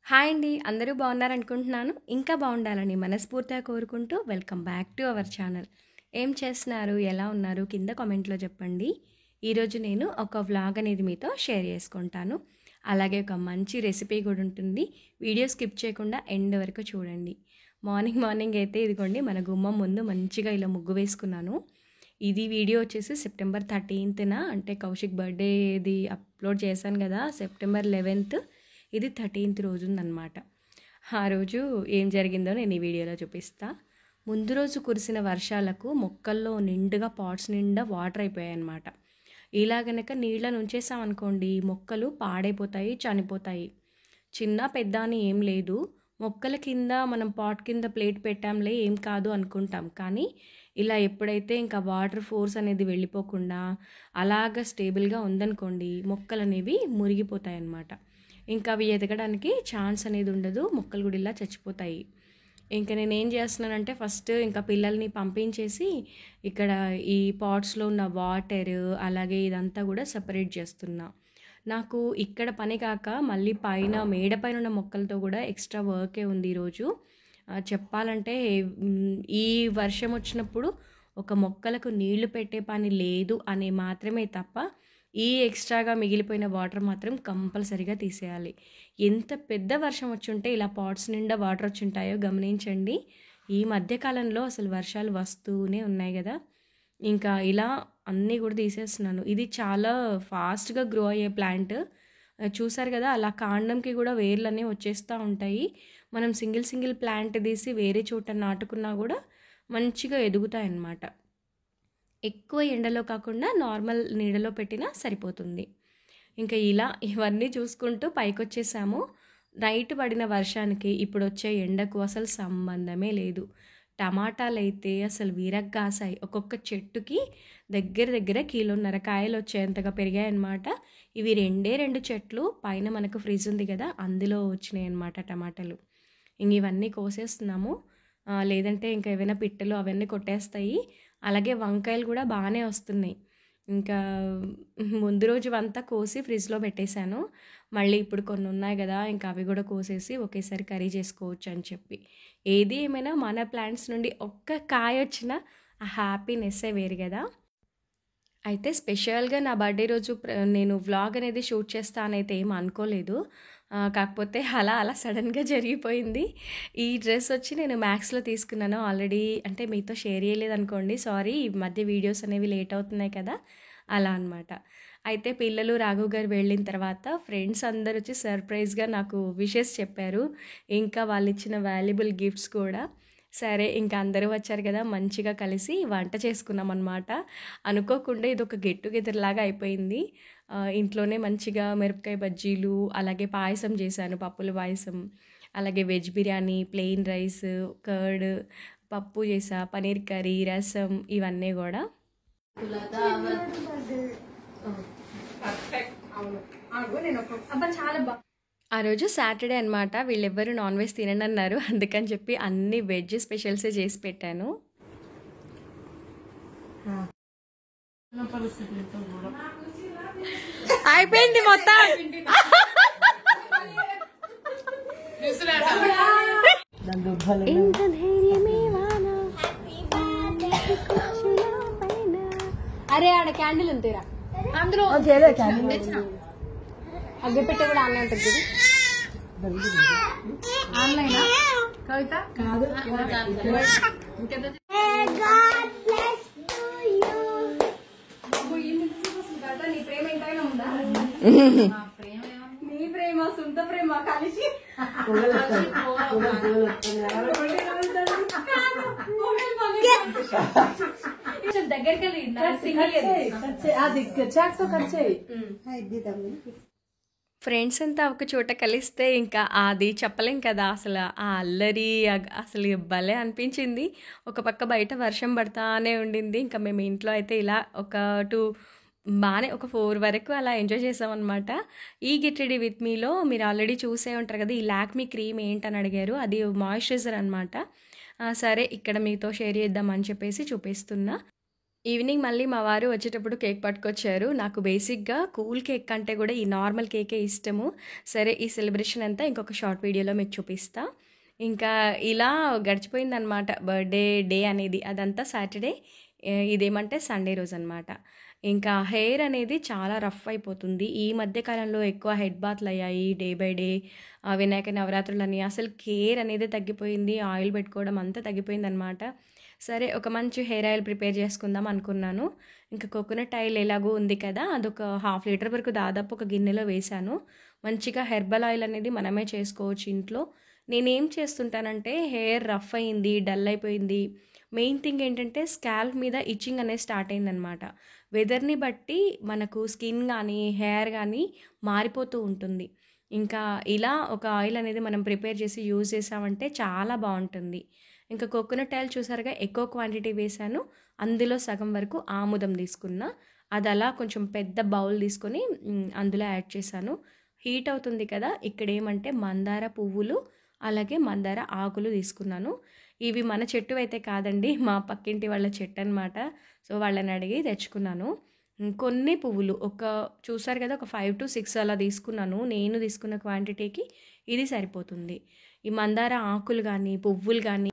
Hi అండి. అందరూ బాగున్నారనుకుంటున్నాను. ఇంకా బాగుండాలని మనస్ఫూర్తిగా కోరుకుంటూ welcome back to our channel. ఏం చేస్తున్నారు? ఎలా ఉన్నారు? కింద కామెంట్‌లో చెప్పండి. ఈరోజు నేను ఒక వ్లాగ్ అనేది మీతో షేర్ చేసుకుంటాను. అలాగే ఒక మంచి రెసిపీ కూడా ఉంటుంది. వీడియో స్కిప్ చేయకుండా ఎండ్ వరకు చూడండి. మార్నింగ్ మార్నింగ్ అయితే ఇదిగోండి మన గుమ్మం ముందు మంచిగా ఇలా ముగ్గు వేసుకున్నాను. ఇది వీడియో వచ్చేసి సెప్టెంబర్ 13న అంటే కౌశిక్ బర్త్డేది అప్లోడ్ చేశాను కదా! సెప్టెంబర్ 11th ఇది 13th రోజుందనమాట. ఆ రోజు ఏం జరిగిందో నేను ఈ వీడియోలో చూపిస్తా. ముందు రోజు కురిసిన వర్షాలకు మొక్కల్లో నిండుగా పాట్స్ నిండా వాటర్ అయిపోయాయన్నమాట. ఇలా గనక నీళ్ళను ఉంచేసామనుకోండి మొక్కలు పాడైపోతాయి, చనిపోతాయి. చిన్న పెద్ద అని ఏం లేదు. మొక్కల కింద మనం పాట్ కింద ప్లేట్ పెట్టాంలే ఏం కాదు అనుకుంటాం. కానీ ఇలా ఎప్పుడైతే ఇంకా వాటర్ ఫోర్స్ అనేది వెళ్ళిపోకుండా అలాగ స్టేబుల్గా ఉందనుకోండి మొక్కలు అనేవి మురిగిపోతాయి అన్నమాట. ఇంకా అవి ఎదగడానికి ఛాన్స్ అనేది ఉండదు. మొక్కలు కూడా ఇలా చచ్చిపోతాయి. ఇంకా నేనేం చేస్తున్నానంటే ఫస్ట్ ఇంకా పిల్లల్ని పంపించేసి ఇక్కడ ఈ పాట్స్లో ఉన్న వాటర్ అలాగే ఇదంతా కూడా సెపరేట్ చేస్తున్నా. నాకు ఇక్కడ పని కాక మళ్ళీ పైన మేడ పైన ఉన్న మొక్కలతో కూడా ఎక్స్ట్రా వర్కే ఉంది ఈరోజు. చెప్పాలంటే ఈ వర్షం వచ్చినప్పుడు ఒక మొక్కలకు నీళ్లు పెట్టే పని లేదు అనే మాత్రమే తప్ప ఈ ఎక్స్ట్రాగా మిగిలిపోయిన వాటర్ మాత్రం కంపల్సరీగా తీసేయాలి. ఎంత పెద్ద వర్షం వచ్చుంటే ఇలా పాట్స్ నిండా వాటర్ వచ్చుంటాయో గమనించండి. ఈ మధ్యకాలంలో అసలు వర్షాలు వస్తూనే ఉన్నాయి కదా. ఇంకా ఇలా అన్నీ కూడా తీసేస్తున్నాను. ఇది చాలా ఫాస్ట్గా గ్రో అయ్యే ప్లాంట్. చూసారు కదా అలా కాండంకి కూడా వేర్లు అనేవి వచ్చేస్తూ ఉంటాయి. మనం సింగిల్ ప్లాంట్ తీసి వేరే చోట నాటుకున్నా కూడా మంచిగా ఎదుగుతాయి అన్నమాట. ఎక్కువ ఎండలో కాకుండా నార్మల్ నీడలో పెట్టినా సరిపోతుంది. ఇంకా ఇలా ఇవన్నీ చూసుకుంటూ పైకొచ్చేసాము. నైట్ పడిన వర్షానికి ఇప్పుడు వచ్చే ఎండకు అసలు సంబంధమే లేదు. టమాటాలు అయితే అసలు వీరగ్గాసాయి. ఒక్కొక్క చెట్టుకి దగ్గర కిలోన్నర కాయలు వచ్చేంతగా పెరిగాయన్నమాట. ఇవి రెండు చెట్లు పైన మనకు ఫ్రిడ్జ్ ఉంది కదా అందులో వచ్చినాయి అన్నమాట టమాటాలు. ఇంక ఇవన్నీ కోసేస్తున్నాము. లేదంటే ఇంకా ఏవైనా పిట్టలు అవన్నీ కొట్టేస్తాయి. అలాగే వంకాయలు కూడా బాగానే వస్తున్నాయి. ఇంకా ముందు రోజు అంతా కోసి ఫ్రిడ్జ్లో పెట్టేశాను. మళ్ళీ ఇప్పుడు కొన్ని ఉన్నాయి కదా ఇంకా అవి కూడా కోసేసి ఒకేసారి కర్రీ చేసుకోవచ్చు అని చెప్పి. ఏది ఏమైనా మన ప్లాంట్స్ నుండి ఒక్క కాయ వచ్చినా ఆ హ్యాపీనెస్సే వేరు కదా. అయితే స్పెషల్గా నా బర్త్డే రోజు నేను వ్లాగ్ అనేది షూట్ చేస్తానైతే ఏం అనుకోలేదు. కాకపోతే అలా సడన్గా జరిగిపోయింది. ఈ డ్రెస్ వచ్చి నేను మ్యాక్స్లో తీసుకున్నాను ఆల్రెడీ. అంటే మీతో షేర్ చేయలేదు అనుకోండి, సారీ. ఈ మధ్య వీడియోస్ అనేవి లేట్ అవుతున్నాయి కదా అలా అనమాట. అయితే పిల్లలు రాఘవ్ గారు వెళ్ళిన తర్వాత ఫ్రెండ్స్ అందరు వచ్చి సర్ప్రైజ్గా నాకు విషెస్ చెప్పారు. ఇంకా వాళ్ళు ఇచ్చిన వాల్యుబుల్ గిఫ్ట్స్ కూడా. సరే ఇంకా అందరూ వచ్చారు కదా మంచిగా కలిసి వంట చేసుకున్నాం అనమాట. అనుకోకుండా ఇది ఒక గెట్ టుగెదర్ లాగా అయిపోయింది. ఇంట్లోనే మంచిగా మిరపకాయ బజ్జీలు అలాగే పాయసం చేశాను, పప్పుల పాయసం. అలాగే veg biryani, plain rice, curd, పప్పు చేసా, పనీర్ కర్రీ, రసం ఇవన్నీ కూడా. ఆ రోజు సాటర్డే అనమాట. వీళ్ళెవ్వరూ నాన్ వెజ్ తినండి అన్నారు. అందుకని చెప్పి అన్ని వెజ్ స్పెషల్సే చేసి పెట్టాను. అయిపోయింది మొత్తం. అరే ఆడ క్యాండిల్ ఉంటేరా అందులో అగ్గిపెట్టె కూడా ఆన్లైన్ ఉంటుంది. ఆన్లైనా కవిత కాదు. నీ ప్రేమ ఎంతైనా ఉందా? నీ ప్రేమ సొంత ప్రేమ కలిసి దగ్గరికి ఫ్రెండ్స్ అంతా ఒక చోట కలిస్తే ఇంకా అది చెప్పలేం కదా. అసలు ఆ అల్లరి అసలు భలే అనిపించింది. ఒక పక్క బయట వర్షం పడతానే ఉండింది. ఇంకా మేము ఇంట్లో అయితే ఇలా ఒక 2 బాగానే ఒక 4 వరకు అలా ఎంజాయ్ చేసామన్నమాట. ఈ గెట్ రెడీ విత్ మీలో మీరు ఆల్రెడీ చూసే ఉంటారు కదా. ఈ లాక్మీ క్రీమ్ ఏంటని అడిగారు. అది మాయిశ్చరైజర్ అనమాట. సరే ఇక్కడ మీతో షేర్ చేద్దామని చెప్పేసి చూపిస్తున్నా. ఈవినింగ్ మళ్ళీ మా వారు వచ్చేటప్పుడు కేక్ పట్టుకొచ్చారు. నాకు బేసిక్‌గా కూల్ కేక్ కంటే గూడా ఈ నార్మల్ కేకే ఇష్టము. సరే ఈ సెలబ్రేషన్ అంతా ఇంకొక షార్ట్ వీడియోలో మీకు చూపిస్తా. ఇంకా ఇలా గడిచిపోయిందనమాట బర్త్‌డే డే అనేది. అదంతా సాటర్‌డే. ఇదేమంటే సండే రోజనమాట. ఇంకా హెయిర్ అనేది చాలా రఫ్ అయిపోతుంది. ఈ మధ్య కాలంలో ఎక్కువ హెడ్ బాత్‌లయ్యాయి డే బై డే. వినాయక నవరాత్రులని అసలు కేర్ అనేది తగ్గిపోయింది. ఆయిల్ పెట్టుకోవడం అంతా తగ్గిపోయిందనమాట. సరే ఒక మంచి హెయిర్ ఆయిల్ ప్రిపేర్ చేసుకుందాం అనుకున్నాను. ఇంకా కోకోనట్ ఆయిల్ ఎలాగో ఉంది కదా! అదొక హాఫ్ లీటర్ వరకు దాదాపు ఒక గిన్నెలో వేశాను. మంచిగా హెర్బల్ ఆయిల్ అనేది మనమే చేసుకోవచ్చు ఇంట్లో. నేనేం చేస్తుంటానంటే హెయిర్ రఫ్ అయింది, డల్ అయిపోయింది. మెయిన్ థింగ్ ఏంటంటే స్కాల్ప్ మీద ఇచ్చింగ్ అనేది స్టార్ట్ అయిందనమాట. వెదర్‌ని బట్టి మనకు స్కిన్ గానీ, హెయిర్ గానీ మారిపోతూ ఉంటుంది. ఇంకా ఇలా ఒక ఆయిల్ అనేది మనం ప్రిపేర్ చేసి యూజ్ చేసామంటే చాలా బావుంటుంది. ఇంకా కోకోనట్ ఆయిల్ చూసారుగా ఎక్కువ క్వాంటిటీ వేశాను. అందులో సగం వరకు ఆముదం తీసుకున్నా. అది అలా కొంచెం పెద్ద బౌల్ తీసుకొని అందులో యాడ్ చేశాను. హీట్ అవుతుంది కదా! ఇక్కడేమంటే మందార పువ్వులు, అలాగే మందార ఆకులు తీసుకున్నాను. ఇవి మన చెట్టువైతే కాదండి. మా పక్కింటి వాళ్ళ చెట్టనమాట. సో, వాళ్ళని అడిగి తెచ్చుకున్నాను. కొన్ని పువ్వులు చూసారు కదా! ఒక 5-6 అలా తీసుకున్నాను. నేను తీసుకున్న క్వాంటిటీకి ఇది సరిపోతుంది. ఈ మందార ఆకులు గానీ, పువ్వులు గానీ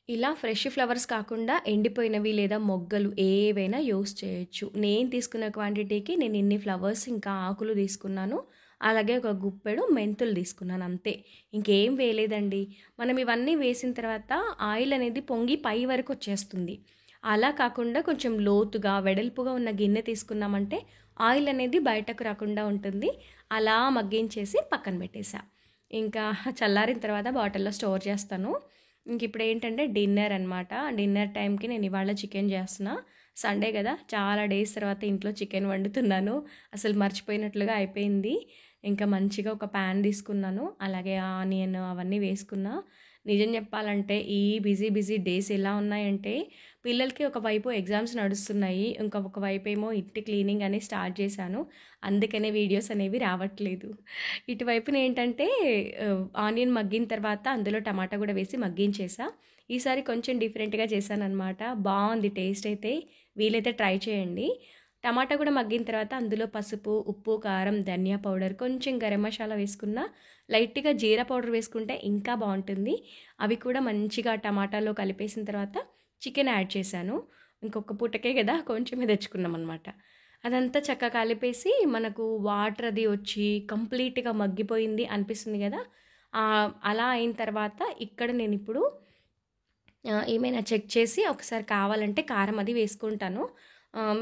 ఇలా ఫ్రెష్ ఫ్లవర్స్ కాకుండా ఎండిపోయినవి లేదా మొగ్గలు ఏవైనా యూస్ చేయొచ్చు. నేను తీసుకున్న క్వాంటిటీకి నేను ఇన్ని ఫ్లవర్స్ ఇంకా ఆకులు తీసుకున్నాను. అలాగే ఒక గుప్పెడు మెంతులు తీసుకున్నాను అంతే. ఇంకేం వేయలేదండి. మనం ఇవన్నీ వేసిన తర్వాత ఆయిల్ అనేది పొంగి పై వరకు వచ్చేస్తుంది. అలా కాకుండా కొంచెం లోతుగా వెడల్పుగా ఉన్న గిన్నె తీసుకున్నామంటే ఆయిల్ అనేది బయటకు రాకుండా ఉంటుంది. అలా మగ్గించేసి పక్కన పెట్టేసా. ఇంకా చల్లారిన తర్వాత బాటిల్‌లో స్టోర్ చేస్తాను. ఇప్పుడు ఏంటంటే డిన్నర్ అనమాట. డిన్నర్ టైంకి నేను ఇవాళ చికెన్ చేస్తున్నా. సండే కదా! చాలా డేస్ తర్వాత ఇంట్లో చికెన్ వండుతున్నాను. అసలు మర్చిపోయినట్లుగా అయిపోయింది. ఇంకా మంచిగా ఒక పాన్ తీసుకున్నాను. అలాగే ఆనియన్ అవన్నీ వేసుకున్నా. నిజం చెప్పాలంటే ఈ బిజీ డేస్ ఎలా ఉన్నాయంటే పిల్లలకి ఒకవైపు ఎగ్జామ్స్ నడుస్తున్నాయి. ఇంకొక వైపేమో ఇంటి క్లీనింగ్ అని స్టార్ట్ చేశాను. అందుకనే వీడియోస్ అనేవి రావట్లేదు. ఇటువైపునేంటంటే ఆనియన్ మగ్గిన తర్వాత అందులో టమాటా కూడా వేసి మగ్గించేసా. ఈసారి కొంచెం డిఫరెంట్‌గా చేశాననమాట. బావుంది టేస్ట్ అయితే. వీలైతే ట్రై చేయండి. టమాటా కూడా మగ్గిన తర్వాత అందులో పసుపు, ఉప్పు, కారం, ధనియా పౌడర్, కొంచెం గరం మసాలా వేసుకున్నా. లైట్‌గా జీరా పౌడర్ వేసుకుంటే ఇంకా బావుంటుంది. అవి కూడా మంచిగా టమాటాలో కలిపేసిన తర్వాత చికెన్ యాడ్ చేశాను. ఇంకొక పూటకే కదా! కొంచెమే తెచ్చుకున్నామనమాట. అదంతా చక్కగా కలిపేసి మనకు వాటర్ అది వచ్చి కంప్లీట్‌గా మగ్గిపోయింది అనిపిస్తుంది కదా! అలా అయిన తర్వాత ఇక్కడ నేనిప్పుడు ఏమైనా చెక్ చేసి ఒకసారి కావాలంటే కారం అది వేసుకుంటాను.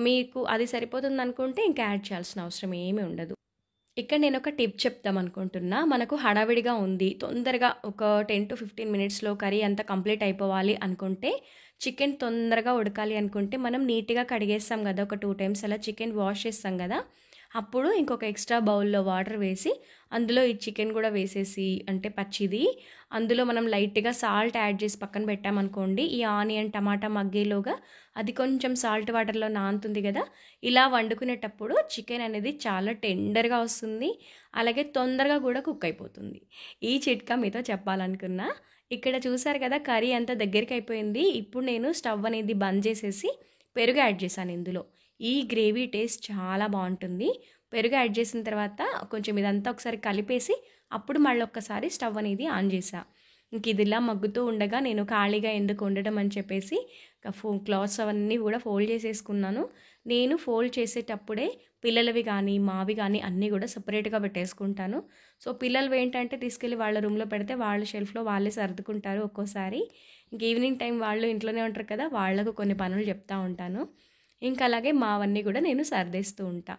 మీకు అది సరిపోతుందనుకుంటే ఇంకా యాడ్ చేయాల్సిన అవసరం ఏమీ ఉండదు. ఇక్కడ నేనొక టిప్ చెప్దామనుకుంటున్నా. మనకు హడావిడిగా ఉంది. తొందరగా ఒక 10-15 మినిట్స్‌లో కర్రీ అంతా కంప్లీట్ అయిపోవాలి అనుకుంటే, చికెన్ తొందరగా ఉడకాలి అనుకుంటే, మనం నీట్‌గా కడిగేస్తాం గదా! ఒక 2 టైమ్స్ అలా చికెన్ వాష్ చేస్తాం గదా! అప్పుడు ఇంకొక ఎక్స్‌ట్రా బౌల్‌లో వాటర్ వేసి, అందులో ఈ చికెన్ గూడా వేసేసి అంటే పచ్చిది, అందులో మనం లైట్‌గా సాల్ట్ యాడ్ చేసి పక్కన పెట్టామనుకోండి, ఈ ఆనియన్, టమాటా మగ్గేలోగా అది కొంచెం సాల్ట్ వాటర్‌లో నానుతుంది గదా! ఇలా వండుకునేటప్పుడు చికెన్ అనేది చాలా టెండర్‌గా వస్తుంది. అలాగే తొందరగా కూడా కుక్ అయిపోతుంది. ఈ చిట్కా మీతో చెప్పాలనుకున్నా. ఇక్కడ చూసారు కదా! కర్రీ అంతా దగ్గరికయిపోయింది. ఇప్పుడు నేను స్టవ్ అనేది బంద్ చేసేసి పెరుగు యాడ్ చేశాను ఇందులో. ఈ గ్రేవీ టేస్ట్ చాలా బావుంటుంది. పెరుగు యాడ్ చేసిన తర్వాత కొంచెం ఇదంతా ఒకసారి కలిపేసి అప్పుడు మళ్ళొక్కసారి స్టవ్ అనేది ఆన్ చేశా. ఇంక ఇది ఇలా మగ్గుతూ ఉండగా నేను ఖాళీగా ఎందుకు ఉండడం అని చెప్పేసి క్లాత్స్ అవన్నీ కూడా ఫోల్డ్ చేసేసుకున్నాను. నేను ఫోల్డ్ చేసేటప్పుడే పిల్లలవి కానీ, మావి కానీ అన్నీ కూడా సెపరేట్‌గా పెట్టేసుకుంటాను. సో, పిల్లలవి ఏంటంటే తీసుకెళ్ళి వాళ్ళ రూమ్‌లో పెడితే వాళ్ళ షెల్ఫ్‌లో వాళ్ళే సర్దుకుంటారు ఒక్కోసారి. ఇంక ఈవినింగ్ టైం వాళ్ళు ఇంట్లోనే ఉంటారు కదా! వాళ్ళకు కొన్ని పనులు చెప్తా ఉంటాను. ఇంక అలాగే మావన్నీ కూడా నేను సర్దేస్తూ ఉంటా.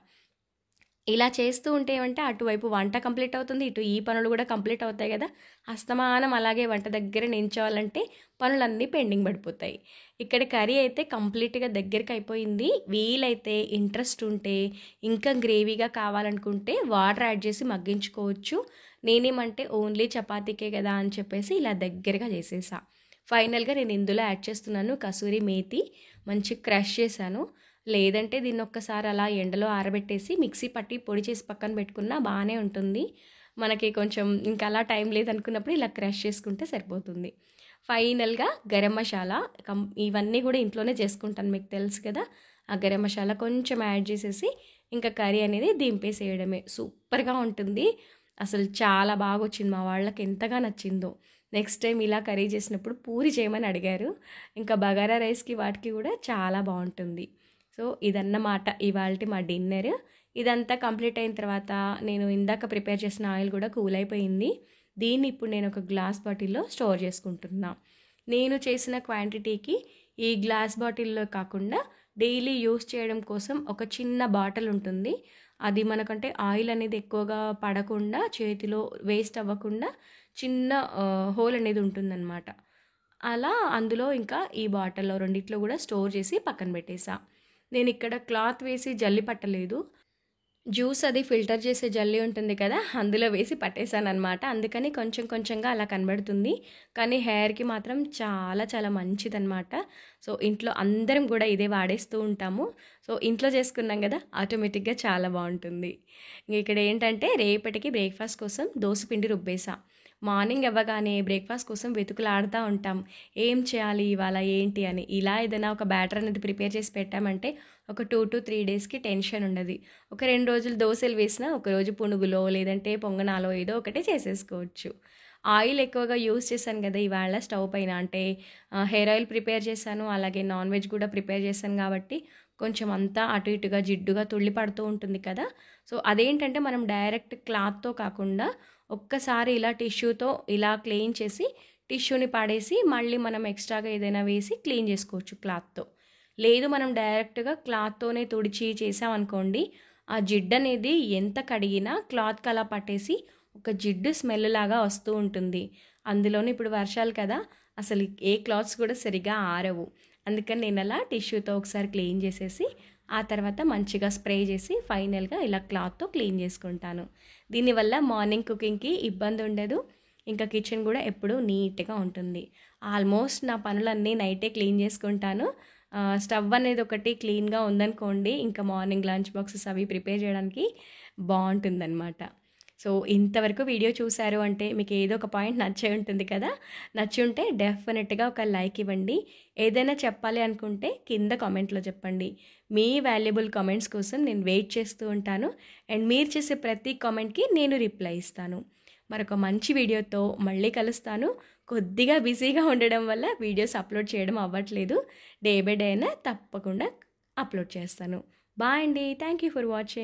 ఇలా చేస్తూ ఉంటే ఏమంటే అటువైపు వంట కంప్లీట్ అవుతుంది. ఇటు ఈ పనులు కూడా కంప్లీట్ అవుతాయి గదా! అస్తమానం అలాగే వంట దగ్గర నించోవాలంటే పనులన్నీ పెండింగ్ పడిపోతాయి. ఇక్కడ కర్రీ అయితే కంప్లీట్‌గా దగ్గరికయిపోయింది. వీలైతే ఇంట్రెస్ట్ ఉంటే ఇంకా గ్రేవీగా కావాలనుకుంటే వాటర్ యాడ్ చేసి మగ్గించుకోవచ్చు. నేనేమంటే ఓన్లీ చపాతీకే గదా అని చెప్పేసి ఇలా దగ్గరగా చేసేసా. ఫైనల్‌గా నేను ఇందులో యాడ్ చేస్తున్నాను కసూరి మేతి. మంచిగా క్రష్ చేశాను. లేదంటే దీన్నొక్కసారి అలా ఎండలో ఆరబెట్టేసి మిక్సీ పట్టి పొడి చేసి పక్కన పెట్టుకున్నా బానే ఉంటుంది. మనకి కొంచెం ఇంకా అలా టైం లేదనుకున్నప్పుడు ఇలా క్రష్ చేసుకుంటే సరిపోతుంది. ఫైనల్గా గరం మసాలా ఇవన్నీ కూడా ఇంట్లోనే చేసుకుంటాను, మీకు తెలుసు కదా. ఆ గరం మసాలా కొంచెం యాడ్ చేసేసి ఇంకా కర్రీ అనేది దింపేసేయడమే. సూపర్గా ఉంటుంది, అసలు చాలా బాగా వచ్చింది, మా వాళ్ళకి ఎంతగా నచ్చిందో. నెక్స్ట్ టైం ఇలా కర్రీ చేసినప్పుడు పూరి చేయమని అడిగారు. ఇంకా బగారా రైస్కి వాటికి కూడా చాలా బాగుంటుంది. సో ఇదన్నమాట ఇవాల్టి మా డిన్నర్. ఇదంతా కంప్లీట్ అయిన తర్వాత నేను ఇందాక ప్రిపేర్ చేసిన ఆయిల్ కూడా కూల్ అయిపోయింది. దీన్ని ఇప్పుడు నేను ఒక గ్లాస్ బాటిల్లో స్టోర్ చేసుకుంటున్నా. నేను చేసిన క్వాంటిటీకి ఈ గ్లాస్ బాటిల్లో కాకుండా డైలీ యూస్ చేయడం కోసం ఒక చిన్న బాటిల్ ఉంటుంది. అది మనకంటే ఆయిల్ అనేది ఎక్కువగా పడకుండా, చేతిలో వేస్ట్ అవ్వకుండా చిన్న హోల్ అనేది ఉంటుందన్నమాట. అలా అందులో ఇంకా ఈ బాటిల్లో రెండిట్లో కూడా స్టోర్ చేసి పక్కన పెట్టేసా. నేను ఇక్కడ క్లాత్ వేసి జల్లి పట్టలేదు, జ్యూస్ అది ఫిల్టర్ చేసే జల్లి ఉంటుంది కదా, అందులో వేసి పట్టేశానమాట. అందుకని కొంచెం కొంచెంగా అలా కనబడుతుంది, కానీ హెయిర్కి మాత్రం చాలా చాలా మంచిదన్నమాట. సో ఇంట్లో అందరం కూడా ఇదే వాడేస్తూ ఉంటాము. సో ఇంట్లో చేసుకున్నాం కదా, ఆటోమేటిక్గా చాలా బాగుంటుంది. ఇక్కడ ఏంటంటే రేపటికి బ్రేక్ఫాస్ట్ కోసం దోసపిండి రుబ్బేసా. మార్నింగ్ అవ్వగానే బ్రేక్ఫాస్ట్ కోసం వెతుకులాడుతూ ఉంటాం, ఏం చేయాలి ఇవాళ ఏంటి అని. ఇలా ఏదైనా ఒక బ్యాటర్ అనేది ప్రిపేర్ చేసి పెట్టామంటే ఒక 2 to 3 డేస్కి టెన్షన్ ఉండదు. ఒక 2 రోజులు దోశలు వేసినా ఒకరోజు పునుగులో లేదంటే పొంగనాలో ఏదో ఒకటి చేసేసుకోవచ్చు. ఆయిల్ ఎక్కువగా యూస్ చేశాను కదా ఇవాళ స్టవ్ పైన, అంటే హెయిర్ ఆయిల్ ప్రిపేర్ చేశాను, అలాగే నాన్ వెజ్ కూడా ప్రిపేర్ చేశాను కాబట్టి కొంచెం అంతా అటు ఇటుగా జిడ్డుగా తుళ్ళి పడుతూ ఉంటుంది కదా. సో అదేంటంటే మనం డైరెక్ట్ క్లాత్తో కాకుండా ఒక్కసారి ఇలా టిష్యూతో ఇలా క్లీన్ చేసి టిష్యూని పడేసి మళ్ళీ మనం ఎక్స్ట్రాగా ఏదైనా వేసి క్లీన్ చేసుకోవచ్చు క్లాత్తో. లేదు మనం డైరెక్ట్గా క్లాత్తోనే తుడిచి చేసామనుకోండి, ఆ జిడ్డు అనేది ఎంత కడిగినా క్లాత్కి అలా పట్టేసి ఒక జిడ్డు స్మెల్ లాగా వస్తూ ఉంటుంది. అందులోని ఇప్పుడు వర్షాలు కదా, అసలు ఏ క్లాత్స్ కూడా సరిగా ఆరవు. అందుకని నేను అలా టిష్యూతో ఒకసారి క్లీన్ చేసేసి ఆ తర్వాత మంచిగా స్ప్రే చేసి ఫైనల్గా ఇలా క్లాత్తో క్లీన్ చేసుకుంటాను. దీనివల్ల మార్నింగ్ కుకింగ్కి ఇబ్బంది ఉండదు, ఇంకా కిచెన్ కూడా ఎప్పుడూ నీట్గా ఉంటుంది. ఆల్మోస్ట్ నా పనులన్నీ నైటే క్లీన్ చేసుకుంటాను. స్టవ్ అనేది ఒకటి క్లీన్గా ఉందనుకోండి, ఇంకా మార్నింగ్ లంచ్ బాక్సెస్ అవి ప్రిపేర్ చేయడానికి బాగుంటుందన్నమాట. సో ఇంతవరకు వీడియో చూశారు అంటే మీకు ఏదో ఒక పాయింట్ నచ్చే ఉంటుంది కదా. నచ్చి ఉంటే డెఫినెట్గా ఒక లైక్ ఇవ్వండి. ఏదైనా చెప్పాలి అనుకుంటే కింద కామెంట్లో చెప్పండి. మీ వాల్యుబుల్ కామెంట్స్ కోసం నేను వెయిట్ చేస్తూ ఉంటాను, అండ్ మీరు చేసే ప్రతి కామెంట్కి నేను రిప్లై ఇస్తాను. మరొక మంచి వీడియోతో మళ్ళీ కలుస్తాను. కొద్దిగా బిజీగా ఉండడం వల్ల వీడియోస్ అప్లోడ్ చేయడం అవ్వట్లేదు. డే బై డే అయినా తప్పకుండా అప్లోడ్ చేస్తాను. బాయ్ అండి, థ్యాంక్ యూ ఫర్ వాచింగ్.